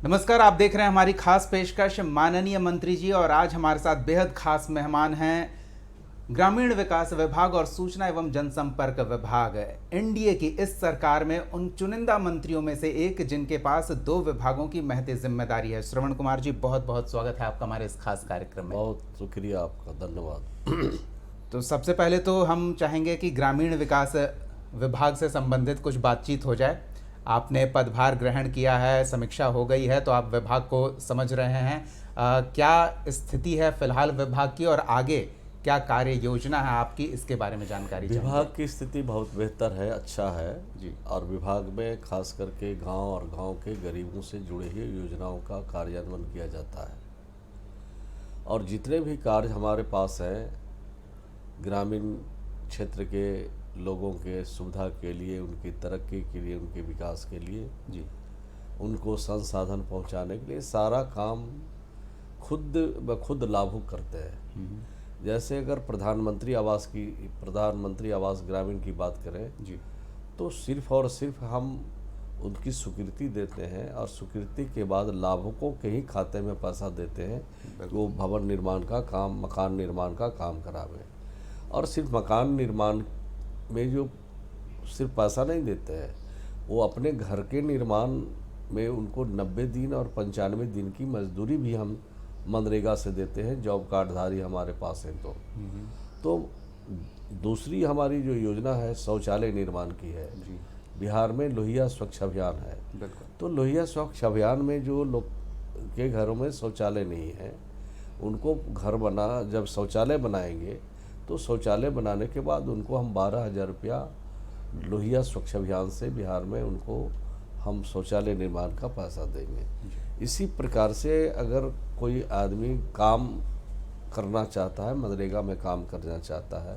नमस्कार, आप देख रहे हैं हमारी खास पेशकश माननीय मंत्री जी। और आज हमारे साथ बेहद खास मेहमान हैं ग्रामीण विकास विभाग और सूचना एवं जनसंपर्क विभाग। एनडीए की इस सरकार में उन चुनिंदा मंत्रियों में से एक जिनके पास 2 विभागों की महती जिम्मेदारी है। श्रवण कुमार जी, बहुत बहुत स्वागत है आपका हमारे इस खास कार्यक्रम में। बहुत शुक्रिया आपका, धन्यवाद। तो सबसे पहले तो हम चाहेंगे कि ग्रामीण विकास विभाग से संबंधित कुछ बातचीत हो जाए। आपने पदभार ग्रहण किया है, समीक्षा हो गई है, तो आप विभाग को समझ रहे हैं। क्या स्थिति है फिलहाल विभाग की और आगे क्या कार्य योजना है आपकी, इसके बारे में जानकारी चाहिए। विभाग की स्थिति बहुत बेहतर है, अच्छा है जी। और विभाग में खास करके गांव और गांव के गरीबों से जुड़े हुए योजनाओं का कार्यान्वयन किया जाता है। और जितने भी कार्य हमारे पास हैं ग्रामीण क्षेत्र के लोगों के सुविधा के लिए, उनकी तरक्की के लिए, उनके विकास के लिए, जी। उनको संसाधन पहुंचाने के लिए सारा काम खुद ब खुद लाभुक करते हैं। जैसे अगर प्रधानमंत्री आवास ग्रामीण की बात करें जी। तो सिर्फ और सिर्फ हम उनकी स्वीकृति देते हैं और स्वीकृति के बाद लाभुकों के ही खाते में पैसा देते हैं कि वो भवन निर्माण का काम, मकान निर्माण का काम करावें। और सिर्फ मकान निर्माण में जो सिर्फ पैसा नहीं देते हैं, वो अपने घर के निर्माण में उनको 90 दिन और 95 दिन की मजदूरी भी हम मनरेगा से देते हैं, जॉब कार्डधारी हमारे पास हैं। तो दूसरी हमारी जो योजना है शौचालय निर्माण की है। जी। बिहार में लोहिया स्वच्छ अभियान है। बिल्कुल। तो लोहिया स्वच्छ अभियान में जो लोग के घरों में शौचालय नहीं है, उनको घर जब शौचालय बनाएंगे तो शौचालय बनाने के बाद उनको हम 12,000 रुपया लोहिया स्वच्छ अभियान से बिहार में उनको हम शौचालय निर्माण का पैसा देंगे। इसी प्रकार से अगर कोई आदमी काम करना चाहता है, मनरेगा में काम करना चाहता है,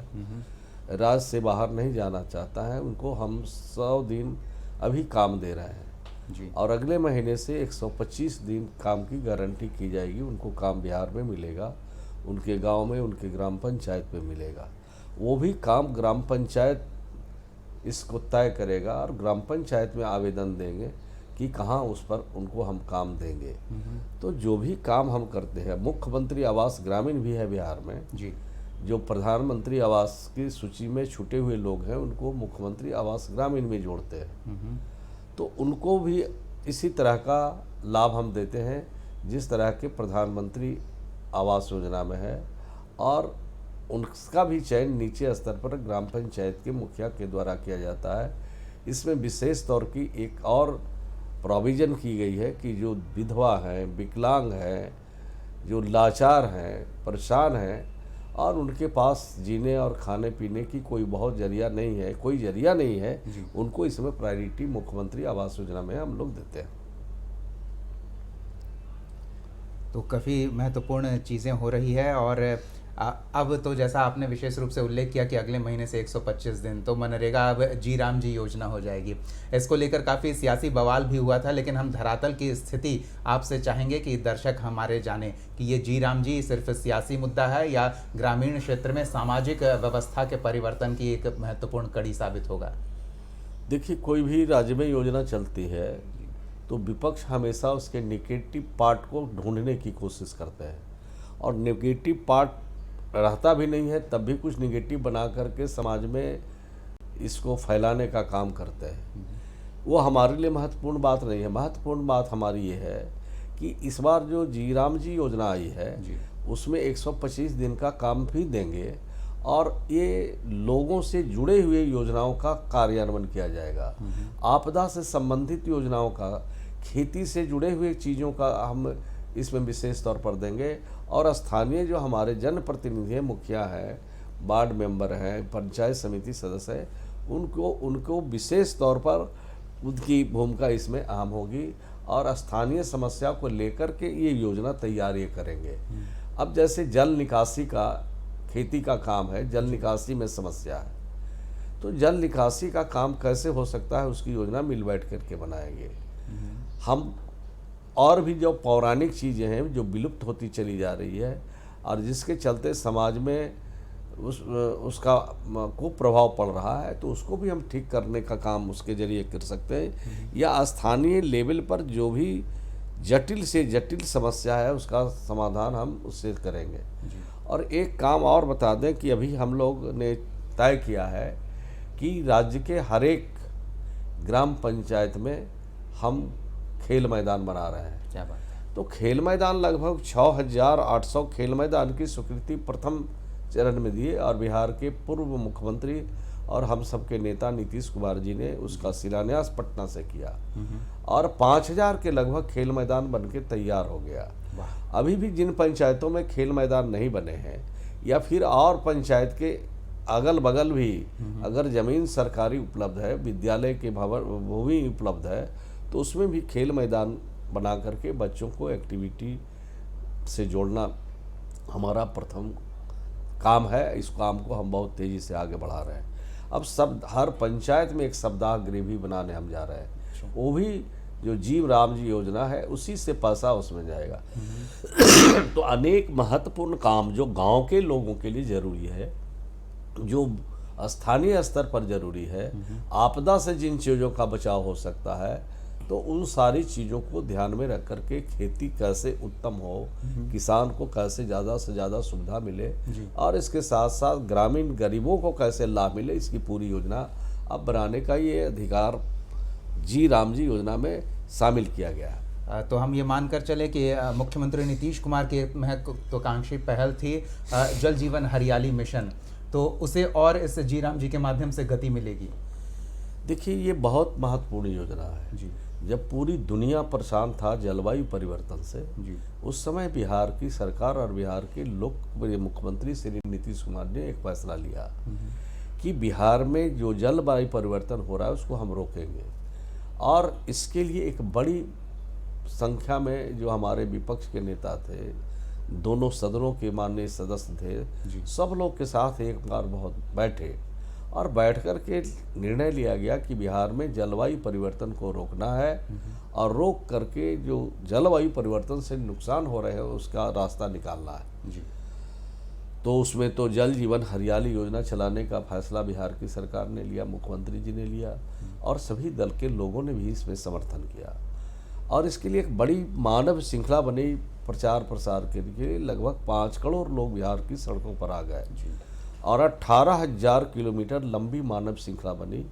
राज्य से बाहर नहीं जाना चाहता है, उनको हम 100 दिन अभी काम दे रहे हैं। जी। और अगले महीने से 125 दिन काम की गारंटी की जाएगी। उनको काम बिहार में मिलेगा, उनके गांव में, उनके ग्राम पंचायत में मिलेगा। वो भी काम ग्राम पंचायत इसको तय करेगा और ग्राम पंचायत में आवेदन देंगे कि कहाँ उस पर उनको हम काम देंगे। तो जो भी काम हम करते हैं, मुख्यमंत्री आवास ग्रामीण भी है बिहार में। जी। जो प्रधानमंत्री आवास की सूची में छूटे हुए लोग हैं उनको मुख्यमंत्री आवास ग्रामीण में जोड़ते हैं। तो उनको भी इसी तरह का लाभ हम देते हैं जिस तरह के प्रधानमंत्री आवास योजना में है। और उनका भी चयन नीचे स्तर पर ग्राम पंचायत के मुखिया के द्वारा किया जाता है। इसमें विशेष तौर की एक और प्रोविज़न की गई है कि जो विधवा हैं, विकलांग हैं, जो लाचार हैं, परेशान हैं और उनके पास जीने और खाने पीने की कोई जरिया नहीं है, उनको इसमें प्रायोरिटी मुख्यमंत्री आवास योजना में हम लोग देते हैं। तो काफ़ी महत्वपूर्ण चीज़ें हो रही है। और अब तो जैसा आपने विशेष रूप से उल्लेख किया कि अगले महीने से 125 दिन तो मनरेगा अब जी राम जी योजना हो जाएगी। इसको लेकर काफ़ी सियासी बवाल भी हुआ था, लेकिन हम धरातल की स्थिति आपसे चाहेंगे कि दर्शक हमारे जाने कि ये जी राम जी सिर्फ सियासी मुद्दा है या ग्रामीण क्षेत्र में सामाजिक व्यवस्था के परिवर्तन की एक महत्वपूर्ण कड़ी साबित होगा। देखिए, कोई भी राज्य में योजना चलती है तो विपक्ष हमेशा उसके नेगेटिव पार्ट को ढूंढने की कोशिश करते हैं और नेगेटिव पार्ट रहता भी नहीं है, तब भी कुछ नेगेटिव बना करके समाज में इसको फैलाने का काम करते हैं। वो हमारे लिए महत्वपूर्ण बात नहीं है। महत्वपूर्ण बात हमारी ये है कि इस बार जो जी राम जी योजना आई है उसमें 125 दिन का काम भी देंगे और ये लोगों से जुड़े हुए योजनाओं का कार्यान्वयन किया जाएगा। आपदा से संबंधित योजनाओं का, खेती से जुड़े हुए चीज़ों का हम इसमें विशेष तौर पर देंगे। और स्थानीय जो हमारे जनप्रतिनिधि हैं, मुखिया हैं, वार्ड मेंबर हैं, पंचायत समिति सदस्य हैं, उनको विशेष तौर पर उनकी भूमिका इसमें अहम होगी और स्थानीय समस्या को लेकर के ये योजना तैयार ये करेंगे। अब जैसे जल निकासी का, खेती का काम है, जल निकासी में समस्या है, तो जल निकासी का काम कैसे हो सकता है उसकी योजना मिल बैठ करके बनाएंगे हम। और भी जो पौराणिक चीज़ें हैं जो विलुप्त होती चली जा रही है और जिसके चलते समाज में उसका कुप्रभाव पड़ रहा है, तो उसको भी हम ठीक करने का काम उसके जरिए कर सकते हैं। या स्थानीय लेवल पर जो भी जटिल से जटिल समस्या है उसका समाधान हम उससे करेंगे। और एक काम और बता दें कि अभी हम लोग ने तय किया है कि राज्य के हर एक ग्राम पंचायत में हम खेल मैदान बना रहे हैं। क्या बात है। तो खेल मैदान लगभग 6,800 खेल मैदान की स्वीकृति प्रथम चरण में दिए और बिहार के पूर्व मुख्यमंत्री और हम सबके नेता नीतीश कुमार जी ने उसका शिलान्यास पटना से किया और 5,000 के लगभग खेल मैदान बनके तैयार हो गया। अभी भी जिन पंचायतों में खेल मैदान नहीं बने हैं या फिर और पंचायत के अगल बगल भी अगर ज़मीन सरकारी उपलब्ध है, विद्यालय के भवन भूमि उपलब्ध है, तो उसमें भी खेल मैदान बना करके बच्चों को एक्टिविटी से जोड़ना हमारा प्रथम काम है। इस काम को हम बहुत तेज़ी से आगे बढ़ा रहे हैं। अब सब हर पंचायत में एक सप्ताह गृह भी बनाने हम जा रहे हैं। वो भी जो जीव राम जी योजना है उसी से पैसा उसमें जाएगा। तो अनेक महत्वपूर्ण काम जो गांव के लोगों के लिए ज़रूरी है, जो स्थानीय स्तर पर ज़रूरी है, आपदा से जिन चीज़ों का बचाव हो सकता है, तो उन सारी चीज़ों को ध्यान में रख करके खेती कैसे उत्तम हो, किसान को कैसे ज़्यादा से ज़्यादा सुविधा मिले और इसके साथ साथ ग्रामीण गरीबों को कैसे लाभ मिले, इसकी पूरी योजना अब बनाने का ये अधिकार जी राम जी योजना में शामिल किया गया है। तो हम ये मानकर चले कि मुख्यमंत्री नीतीश कुमार की महत्वाकांक्षी पहल थी जल जीवन हरियाली मिशन, तो उसे और इस जी राम जी के माध्यम से गति मिलेगी। देखिए, ये बहुत महत्वपूर्ण योजना है जी। जब पूरी दुनिया परेशान था जलवायु परिवर्तन से जी। उस समय बिहार की सरकार और बिहार के लोकप्रिय मुख्यमंत्री श्री नीतीश कुमार ने एक फैसला लिया कि बिहार में जो जलवायु परिवर्तन हो रहा है उसको हम रोकेंगे। और इसके लिए एक बड़ी संख्या में जो हमारे विपक्ष के नेता थे, दोनों सदनों के माननीय सदस्य थे, सब लोग के साथ एक बार बहुत बैठे और बैठ कर के निर्णय लिया गया कि बिहार में जलवायु परिवर्तन को रोकना है और रोक करके जो जलवायु परिवर्तन से नुकसान हो रहे हैं उसका रास्ता निकालना है। जी। तो उसमें तो जल जीवन हरियाली योजना चलाने का फैसला बिहार की सरकार ने लिया, मुख्यमंत्री जी ने लिया और सभी दल के लोगों ने भी इसमें समर्थन किया। और इसके लिए एक बड़ी मानव श्रृंखला बनी प्रचार प्रसार के लिए। लगभग 5 करोड़ लोग बिहार की सड़कों पर आ गए और 18,000 किलोमीटर लंबी मानव श्रृंखला बनी।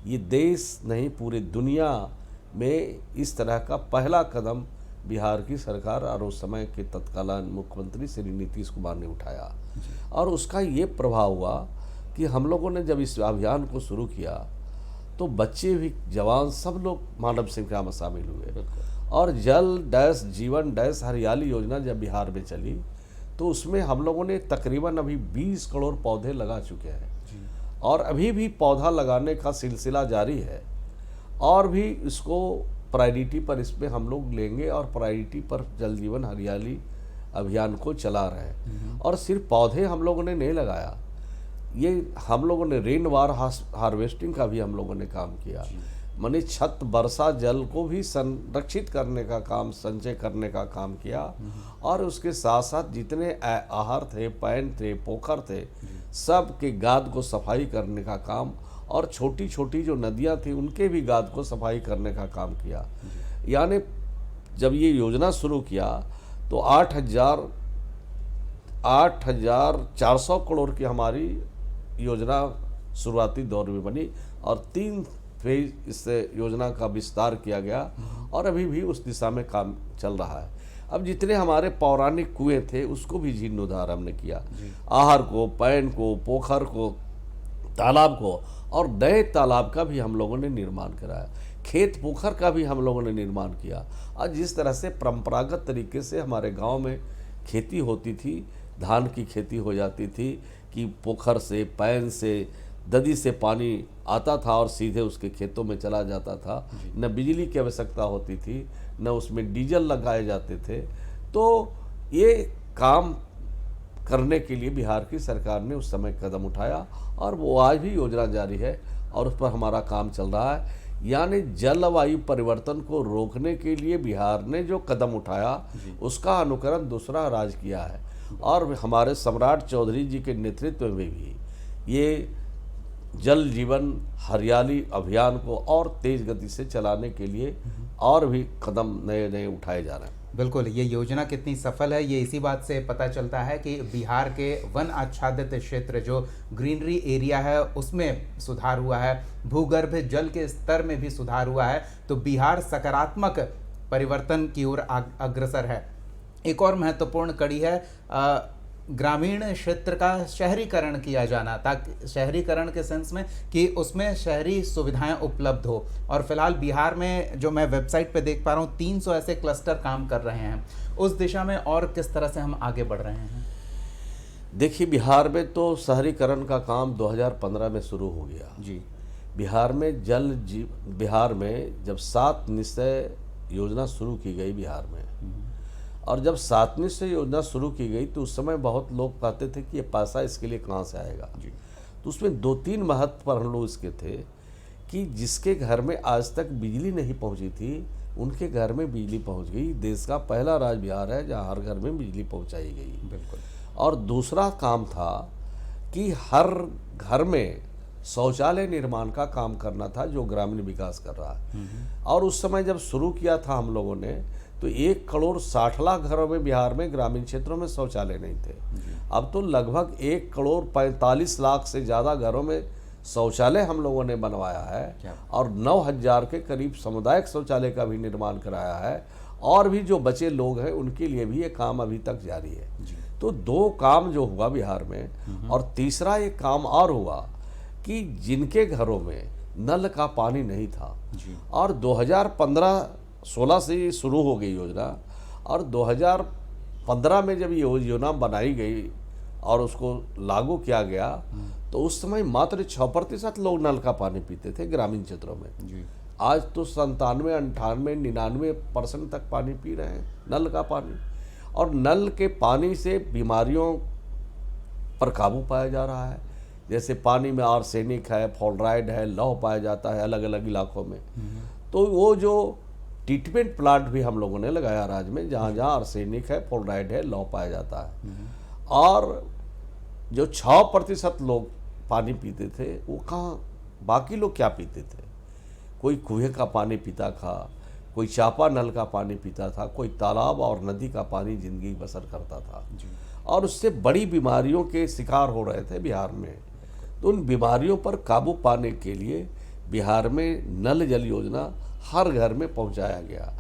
ये देश नहीं पूरे दुनिया में इस तरह का पहला कदम बिहार की सरकार और उस समय के तत्कालीन मुख्यमंत्री श्री नीतीश कुमार ने उठाया। और उसका ये प्रभाव हुआ कि हम लोगों ने जब इस अभियान को शुरू किया तो बच्चे भी, जवान, सब लोग मानव श्रृंखला में शामिल हुए। और जल डैश जीवन डैश हरियाली योजना जब बिहार में चली तो उसमें हम लोगों ने तकरीबन अभी 20 करोड़ पौधे लगा चुके हैं और अभी भी पौधा लगाने का सिलसिला जारी है। और भी इसको प्रायोरिटी पर इस पर हम लोग लेंगे और प्रायोरिटी पर जल जीवन हरियाली अभियान को चला रहे हैं। और सिर्फ पौधे हम लोगों ने नहीं लगाया, ये हम लोगों ने रेन वाटर हार्वेस्टिंग का भी हम लोगों ने काम किया। माने छत वर्षा जल को भी संरक्षित करने का काम, संचय करने का काम किया। और उसके साथ साथ जितने आहार थे, पैन थे, पोखर थे, सब के गाद को सफाई करने का काम और छोटी छोटी जो नदियां थी उनके भी गाद को सफाई करने का काम किया। यानी जब ये योजना शुरू किया तो 8,400 करोड़ की हमारी योजना शुरुआती दौर में बनी और 3 फेज इस योजना का विस्तार किया गया और अभी भी उस दिशा में काम चल रहा है। अब जितने हमारे पौराणिक कुएं थे उसको भी जीर्णोद्धार हमने किया, आहार को, पैन को, पोखर को, तालाब को, और नए तालाब का भी हम लोगों ने निर्माण कराया, खेत पोखर का भी हम लोगों ने निर्माण किया। और जिस तरह से परंपरागत तरीके से हमारे गांव में खेती होती थी, धान की खेती हो जाती थी कि पोखर से, पैन से, ददी से पानी आता था और सीधे उसके खेतों में चला जाता था। न बिजली की आवश्यकता होती थी, न उसमें डीजल लगाए जाते थे। तो ये काम करने के लिए बिहार की सरकार ने उस समय कदम उठाया और वो आज भी योजना जारी है और उस पर हमारा काम चल रहा है। यानी जलवायु परिवर्तन को रोकने के लिए बिहार ने जो कदम उठाया उसका अनुकरण दूसरा राज्य किया है। और हमारे सम्राट चौधरी जी के नेतृत्व में भी ये जल जीवन हरियाली अभियान को और तेज गति से चलाने के लिए और भी कदम नए नए उठाए जा रहे हैं। बिल्कुल, ये योजना कितनी सफल है ये इसी बात से पता चलता है कि बिहार के वन आच्छादित क्षेत्र जो ग्रीनरी एरिया है उसमें सुधार हुआ है, भूगर्भ जल के स्तर में भी सुधार हुआ है। तो बिहार सकारात्मक परिवर्तन की ओर अग्रसर है। एक और महत्वपूर्ण कड़ी है ग्रामीण क्षेत्र का शहरीकरण किया जाना, ताकि शहरीकरण के सेंस में कि उसमें शहरी सुविधाएं उपलब्ध हो। और फिलहाल बिहार में जो मैं वेबसाइट पे देख पा रहा हूँ 300 ऐसे क्लस्टर काम कर रहे हैं। उस दिशा में और किस तरह से हम आगे बढ़ रहे हैं? देखिए, बिहार में तो शहरीकरण का काम 2015 में शुरू हो गया जी। बिहार में बिहार में जब 7 निश्चय योजना शुरू की गई बिहार में, और जब 7 निश्चय योजना शुरू की गई तो उस समय बहुत लोग कहते थे कि ये पैसा इसके लिए कहाँ से आएगा जी। तो उसमें 2-3 महत्वपूर्ण लोग इसके थे कि जिसके घर में आज तक बिजली नहीं पहुंची थी उनके घर में बिजली पहुंच गई। देश का पहला राज्य बिहार है जहां हर घर में बिजली पहुंचाई गई। बिल्कुल। और दूसरा काम था कि हर घर में शौचालय निर्माण का काम करना था, जो ग्रामीण विकास कर रहा है। और उस समय जब शुरू किया था हम लोगों ने तो 1 करोड़ 60 लाख घरों में बिहार में ग्रामीण क्षेत्रों में शौचालय नहीं थे। अब तो लगभग 1 करोड़ 45 लाख से ज़्यादा घरों में शौचालय हम लोगों ने बनवाया है और 9,000 के करीब सामुदायिक शौचालय का भी निर्माण कराया है। और भी जो बचे लोग हैं उनके लिए भी ये काम अभी तक जारी है। तो 2 काम जो हुआ बिहार में। और तीसरा एक काम और हुआ कि जिनके घरों में नल का पानी नहीं था और 2015-16 से ये शुरू हो गई योजना, और 2015 में जब ये योजना बनाई गई और उसको लागू किया गया तो उस समय मात्र 6% लोग नल का पानी पीते थे ग्रामीण क्षेत्रों में जी। आज तो 97, 98, 99% तक पानी पी रहे हैं नल का पानी। और नल के पानी से बीमारियों पर काबू पाया जा रहा है। जैसे पानी में आर्सेनिक है, फ्लोराइड है, लौह पाया जाता है अलग अलग इलाकों में। तो वो जो ट्रीटमेंट प्लांट भी हम लोगों ने लगाया राज्य में, जहाँ जहाँ आर्सेनिक है, फ्लोराइड है, लौह पाया जाता है। और जो 6% लोग पानी पीते थे वो कहाँ, बाकी लोग क्या पीते थे? कोई कुएं का पानी पीता था, कोई चापा नल का पानी पीता था, कोई तालाब और नदी का पानी जिंदगी बसर करता था। और उससे बड़ी बीमारियों के शिकार हो रहे थे बिहार में। तो उन बीमारियों पर काबू पाने के लिए बिहार में नल जल योजना हर घर में पहुंचाया गया।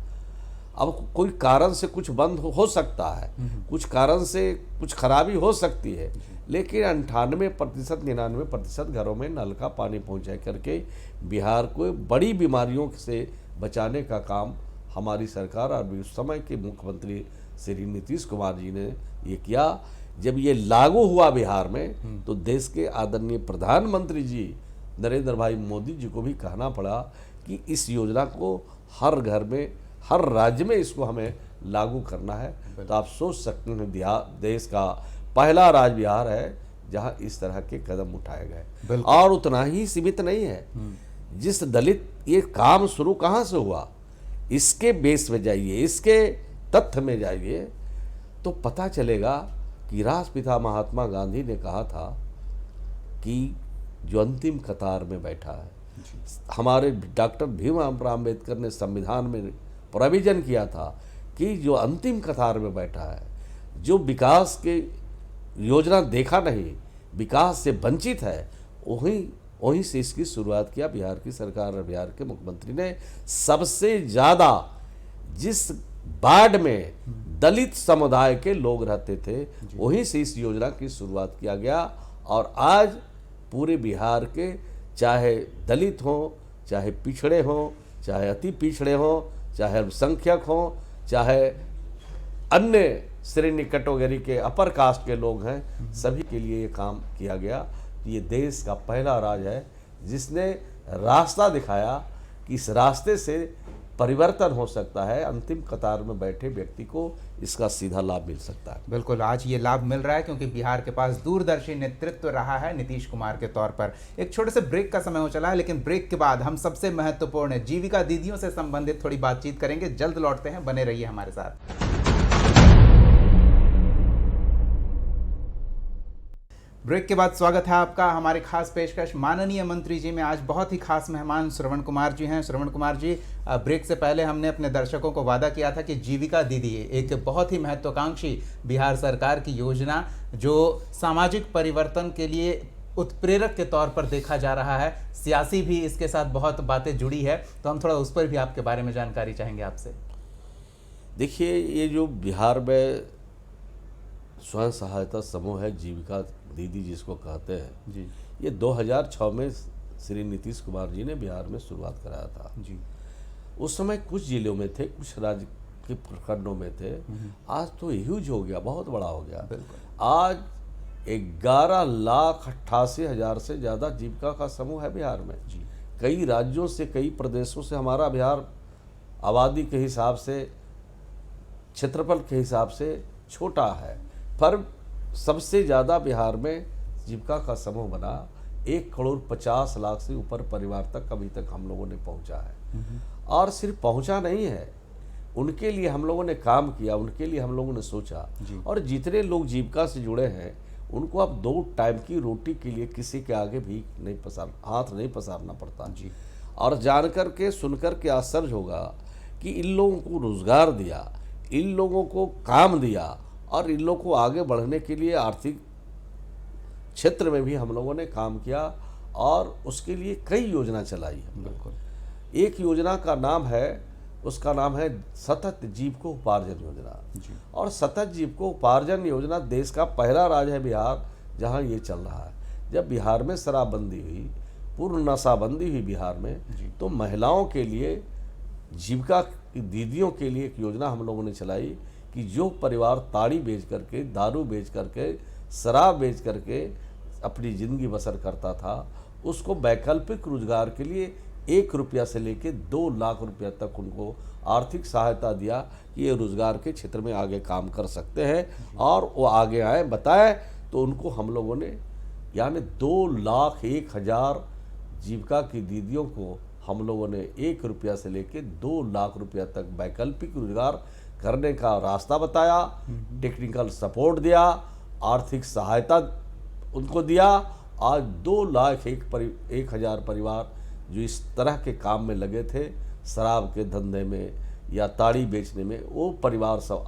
अब कोई कारण से कुछ बंद हो सकता है, कुछ कारण से कुछ खराबी हो सकती है, लेकिन 98%, 99% घरों में नल का पानी पहुंचा करके बिहार को बड़ी बीमारियों से बचाने का काम हमारी सरकार और उस समय के मुख्यमंत्री श्री नीतीश कुमार जी ने ये किया। जब ये लागू हुआ बिहार में तो देश के आदरणीय प्रधानमंत्री जी नरेंद्र भाई मोदी जी को भी कहना पड़ा कि इस योजना को हर घर में, हर राज्य में इसको हमें लागू करना है। तो आप सोच सकते हैं देश का पहला राज्य बिहार है जहां इस तरह के कदम उठाए गए। और उतना ही सीमित नहीं है, जिस दलित ये काम शुरू कहाँ से हुआ, इसके बेस में जाइए, इसके तथ्य में जाइए तो पता चलेगा कि राष्ट्रपिता महात्मा गांधी ने कहा था कि जो अंतिम कतार में बैठा है, हमारे डॉक्टर भीमराव अम्बेडकर ने संविधान में प्रोविजन किया था कि जो अंतिम कतार में बैठा है, जो विकास के योजना देखा नहीं, विकास से वंचित है, वहीं से इसकी शुरुआत किया बिहार की सरकार और बिहार के मुख्यमंत्री ने। सबसे ज़्यादा जिस वार्ड में दलित समुदाय के लोग रहते थे वहीं से इस योजना की शुरुआत किया गया। और आज पूरे बिहार के चाहे दलित हों, चाहे पिछड़े हों, चाहे अति पिछड़े हों, चाहे अल्पसंख्यक हों, चाहे अन्य श्रेणी कैटेगरी के अपर कास्ट के लोग हैं, सभी के लिए ये काम किया गया। ये देश का पहला राज्य है जिसने रास्ता दिखाया कि इस रास्ते से परिवर्तन हो सकता है, अंतिम कतार में बैठे व्यक्ति को इसका सीधा लाभ मिल सकता है। बिल्कुल, आज ये लाभ मिल रहा है क्योंकि बिहार के पास दूरदर्शी नेतृत्व रहा है नीतीश कुमार के तौर पर। एक छोटे से ब्रेक का समय हो चला है, लेकिन ब्रेक के बाद हम सबसे महत्वपूर्ण जीविका दीदियों से संबंधित थोड़ी बातचीत करेंगे। जल्द लौटते हैं, बने रहिए हमारे साथ। ब्रेक के बाद स्वागत है आपका हमारे खास पेशकश माननीय मंत्री जी में। आज बहुत ही खास मेहमान श्रवण कुमार जी हैं। श्रवण कुमार जी, ब्रेक से पहले हमने अपने दर्शकों को वादा किया था कि जीविका दीदी एक बहुत ही महत्वाकांक्षी बिहार सरकार की योजना जो सामाजिक परिवर्तन के लिए उत्प्रेरक के तौर पर देखा जा रहा है, सियासी भी इसके साथ बहुत बातें जुड़ी है, तो हम थोड़ा उस पर भी आपके बारे में जानकारी चाहेंगे आपसे। देखिए, ये जो बिहार में स्वयं सहायता समूह है, जीविका दीदी जिसको कहते हैं जी, ये 2006 में श्री नीतीश कुमार जी ने बिहार में शुरुआत कराया था जी, उस समय कुछ जिलों में थे, कुछ राज्य के प्रखंडों में थे। आज तो ह्यूज हो गया, बहुत बड़ा हो गया। आज 11,88,000 से ज़्यादा जीविका का समूह है बिहार में। जी, कई राज्यों से, कई प्रदेशों से। हमारा बिहार आबादी के हिसाब से, क्षेत्रफल के हिसाब से छोटा है, पर सबसे ज़्यादा बिहार में जीविका का समूह बना। 1,50,00,000 से ऊपर परिवार तक अभी तक हम लोगों ने पहुंचा है। और सिर्फ पहुंचा नहीं है, उनके लिए हम लोगों ने काम किया, उनके लिए हम लोगों ने सोचा। और जितने लोग जीविका से जुड़े हैं उनको अब 2 टाइम की रोटी के लिए किसी के आगे भी हाथ नहीं पसारना पड़ता जी। और जान कर के, सुन कर के आश्चर्य होगा कि इन लोगों को रोजगार दिया, इन लोगों को काम दिया, और इन लोगों को आगे बढ़ने के लिए आर्थिक क्षेत्र में भी हम लोगों ने काम किया, और उसके लिए कई योजना चलाई। बिल्कुल। एक योजना का नाम है, उसका नाम है सतत जीविकोपार्जन योजना। और सतत जीविकोपार्जन योजना देश का पहला राज्य है बिहार जहां ये चल रहा है। जब बिहार में शराबबंदी हुई, पूर्ण नशाबंदी हुई बिहार में, तो महिलाओं के लिए, जीविका दीदियों के लिए एक योजना हम लोगों ने चलाई कि जो परिवार ताड़ी बेच करके, दारू बेच करके, शराब बेच करके अपनी ज़िंदगी बसर करता था, उसको वैकल्पिक रोजगार के लिए 1 रुपया से लेके 2 लाख रुपया तक उनको आर्थिक सहायता दिया कि ये रोजगार के क्षेत्र में आगे काम कर सकते हैं और वो आगे आए, बताएं। तो उनको हम लोगों ने, यानी 2,01,000 जीविका की दीदियों को हम लोगों ने 1 रुपया से लेके 2 लाख रुपया तक वैकल्पिक रोजगार करने का रास्ता बताया, टेक्निकल सपोर्ट दिया, आर्थिक सहायता उनको दिया। आज 2,01,000 परिवार जो इस तरह के काम में लगे थे, शराब के धंधे में या ताड़ी बेचने में, वो परिवार सब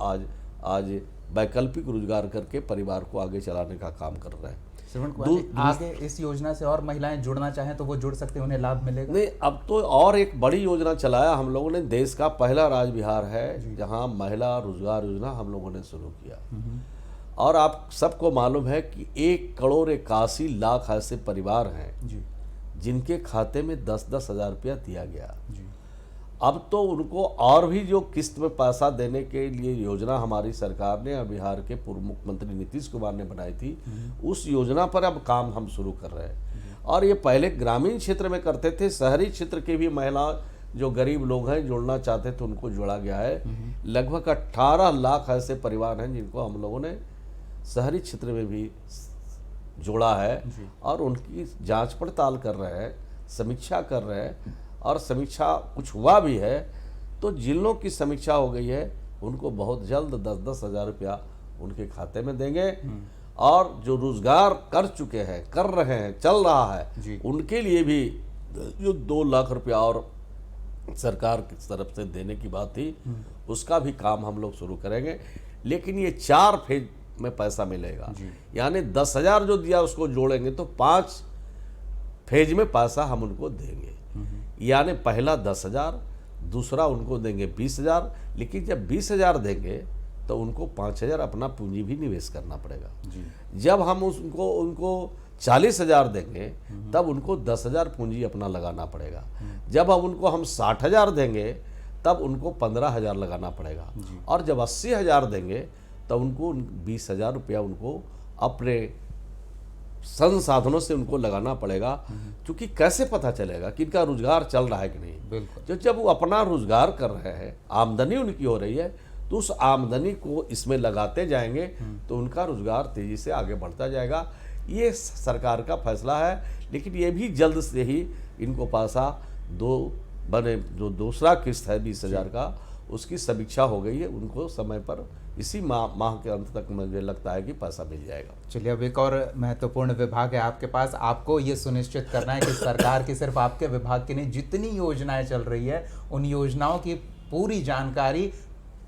आज वैकल्पिक रोजगार करके परिवार को आगे चलाने का काम कर रहे हैं। श्रवण कुमार जी, आगे इस योजना से और महिलाएं जुड़ना चाहें तो वो जुड़ सकते हैं, उन्हें लाभ मिलेगा? नहीं, अब तो और एक बड़ी योजना चलाया हम लोगों ने। देश का पहला राज्य बिहार है जहां महिला रोजगार योजना हम लोगों ने शुरू किया। और आप सबको मालूम है कि 1,81,00,000 ऐसे परिवार हैं जिनके खाते में 10-10 हज़ार रुपया दिया गया। अब तो उनको और भी जो किस्त में पैसा देने के लिए योजना हमारी सरकार ने, बिहार के पूर्व मुख्यमंत्री नीतीश कुमार ने बनाई थी, उस योजना पर अब काम हम शुरू कर रहे हैं। और ये पहले ग्रामीण क्षेत्र में करते थे, शहरी क्षेत्र के भी महिला जो गरीब लोग हैं जुड़ना चाहते थे उनको जोड़ा गया है। लगभग 18 लाख ऐसे परिवार हैं जिनको हम लोगों ने शहरी क्षेत्र में भी जोड़ा है और उनकी जांच पड़ताल कर रहे हैं, समीक्षा कर रहे हैं। और समीक्षा कुछ हुआ भी है, तो जिन लोग की समीक्षा हो गई है उनको बहुत जल्द 10-10 हज़ार रुपया उनके खाते में देंगे। और जो रोजगार कर चुके हैं, कर रहे हैं, चल रहा है, उनके लिए भी जो 2 लाख रुपया और सरकार की तरफ से देने की बात थी, उसका भी काम हम लोग शुरू करेंगे। लेकिन ये 4 फेज में पैसा मिलेगा, यानी 10,000 जो दिया उसको जोड़ेंगे तो 5 फेज में पैसा हम उनको देंगे। यानी पहला 10,000, दूसरा उनको देंगे 20,000। लेकिन जब 20,000 देंगे तो उनको 5,000 अपना पूंजी भी निवेश करना पड़ेगा। जब हम उनको 40,000 देंगे तब उनको 10,000 पूंजी अपना लगाना पड़ेगा। जब अब उनको हम 60,000 देंगे तब उनको 15,000 लगाना पड़ेगा। और जब 80,000 देंगे तब उनको 20,000 रुपया उनको अपने संसाधनों से उनको लगाना पड़ेगा। क्योंकि कैसे पता चलेगा कि इनका रोजगार चल रहा है कि नहीं? जब वो अपना रोजगार कर रहे हैं, आमदनी उनकी हो रही है, तो उस आमदनी को इसमें लगाते जाएंगे तो उनका रोजगार तेजी से आगे बढ़ता जाएगा। ये सरकार का फैसला है। लेकिन ये भी जल्द से ही इनको पैसा जो दूसरा किस्त है 20,000 का, उसकी समीक्षा हो गई है, उनको समय पर इसी माह के अंत तक मुझे लगता है कि पैसा मिल जाएगा। चलिए, अब एक और महत्वपूर्ण विभाग है आपके पास। आपको ये सुनिश्चित करना है कि सरकार की सिर्फ आपके विभाग की नहीं, जितनी योजनाएं चल रही है उन योजनाओं की पूरी जानकारी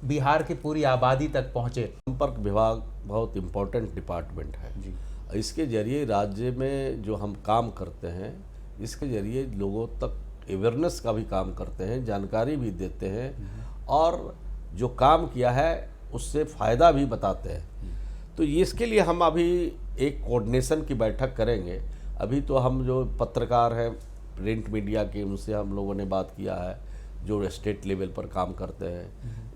बिहार की पूरी आबादी तक पहुंचे। संपर्क विभाग बहुत इम्पोर्टेंट डिपार्टमेंट है जी। इसके जरिए राज्य में जो हम काम करते हैं, इसके जरिए लोगों तक अवेयरनेस का भी काम करते हैं, जानकारी भी देते हैं और जो काम किया है उससे फ़ायदा भी बताते हैं। तो ये इसके लिए हम अभी एक कोऑर्डिनेशन की बैठक करेंगे। अभी तो हम जो पत्रकार हैं प्रिंट मीडिया के, उनसे हम लोगों ने बात किया है, जो स्टेट लेवल पर काम करते हैं,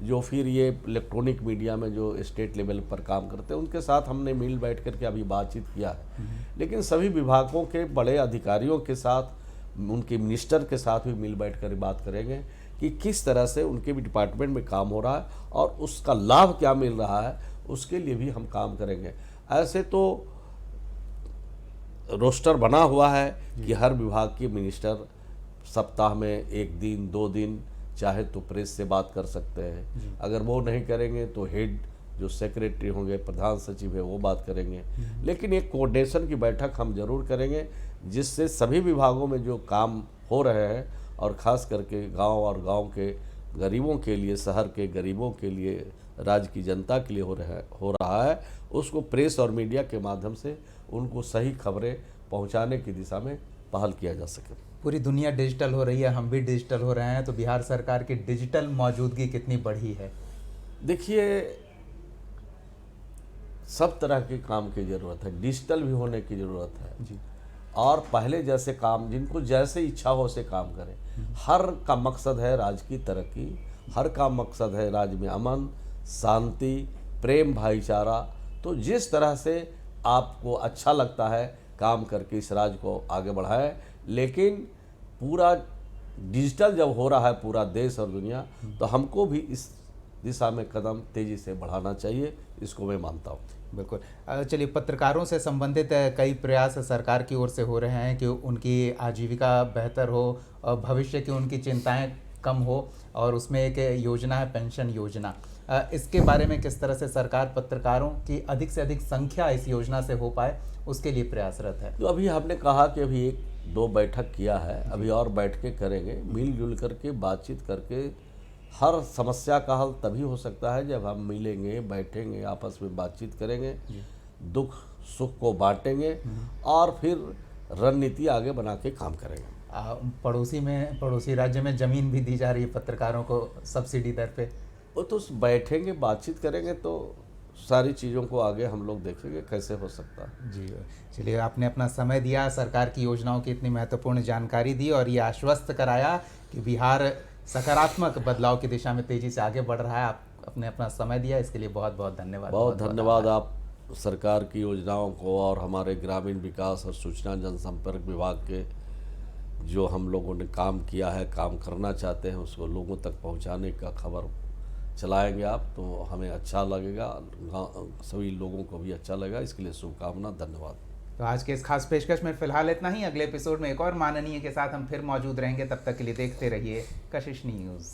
जो फिर ये इलेक्ट्रॉनिक मीडिया में जो स्टेट लेवल पर काम करते हैं, उनके साथ हमने मिल बैठ कर के अभी बातचीत किया है। लेकिन सभी विभागों के बड़े अधिकारियों के साथ, उनके मिनिस्टर के साथ भी मिल बैठ कर बात करेंगे कि किस तरह से उनके भी डिपार्टमेंट में काम हो रहा है और उसका लाभ क्या मिल रहा है, उसके लिए भी हम काम करेंगे। ऐसे तो रोस्टर बना हुआ है कि हर विभाग के मिनिस्टर सप्ताह में 1 दिन 2 दिन चाहे तो प्रेस से बात कर सकते हैं। अगर वो नहीं करेंगे तो हेड जो सेक्रेटरी होंगे, प्रधान सचिव है, वो बात करेंगे। लेकिन एक कोऑर्डिनेशन की बैठक हम जरूर करेंगे जिससे सभी विभागों में जो काम हो रहे हैं और ख़ास करके गांव और गांव के गरीबों के लिए, शहर के गरीबों के लिए, राज्य की जनता के लिए हो रहा है, उसको प्रेस और मीडिया के माध्यम से उनको सही खबरें पहुंचाने की दिशा में पहल किया जा सके। पूरी दुनिया डिजिटल हो रही है, हम भी डिजिटल हो रहे हैं, तो बिहार सरकार की डिजिटल मौजूदगी कितनी बढ़ी है? देखिए, सब तरह के काम की ज़रूरत है, डिजिटल भी होने की ज़रूरत है जी। और पहले जैसे काम, जिनको जैसे इच्छा हो से काम करें। हर का मकसद है राज्य की तरक्की, हर का मकसद है राज्य में अमन, शांति, प्रेम, भाईचारा। तो जिस तरह से आपको अच्छा लगता है काम करके इस राज्य को आगे बढ़ाएं, लेकिन पूरा डिजिटल जब हो रहा है पूरा देश और दुनिया, तो हमको भी इस दिशा में कदम तेज़ी से बढ़ाना चाहिए, इसको मैं मानता हूँ। बिल्कुल। चलिए, पत्रकारों से संबंधित कई प्रयास सरकार की ओर से हो रहे हैं कि उनकी आजीविका बेहतर हो और भविष्य की उनकी चिंताएं कम हो, और उसमें एक योजना है पेंशन योजना। इसके बारे में किस तरह से सरकार पत्रकारों की अधिक से अधिक संख्या इस योजना से हो पाए, उसके लिए प्रयासरत है? तो अभी हमने कहा कि अभी 1-2 बैठक किया है, अभी और बैठकें करेंगे, मिलजुल करके बातचीत करके। हर समस्या का हल तभी हो सकता है जब हम मिलेंगे, बैठेंगे, आपस में बातचीत करेंगे, दुख सुख को बांटेंगे और फिर रणनीति आगे बना के काम करेंगे। पड़ोसी राज्य में ज़मीन भी दी जा रही है पत्रकारों को सब्सिडी दर पे। वो तो बैठेंगे, बातचीत करेंगे तो सारी चीज़ों को आगे हम लोग देखेंगे कैसे हो सकता है। जी, चलिए, आपने अपना समय दिया, सरकार की योजनाओं की इतनी महत्वपूर्ण जानकारी दी और ये आश्वस्त कराया कि बिहार सकारात्मक बदलाव की दिशा में तेज़ी से आगे बढ़ रहा है। आपने अपना समय दिया, इसके लिए बहुत बहुत धन्यवाद। बहुत धन्यवाद आप सरकार की योजनाओं को और हमारे ग्रामीण विकास और सूचना जनसंपर्क विभाग के जो हम लोगों ने काम किया है, काम करना चाहते हैं, उसको लोगों तक पहुंचाने का खबर चलाएंगे आप, तो हमें अच्छा लगेगा, सभी लोगों को भी अच्छा लगेगा। इसके लिए शुभकामना, धन्यवाद। तो आज के इस खास पेशकश में फिलहाल इतना ही। अगले एपिसोड में एक और माननीय के साथ हम फिर मौजूद रहेंगे। तब तक के लिए देखते रहिए कशिश न्यूज़।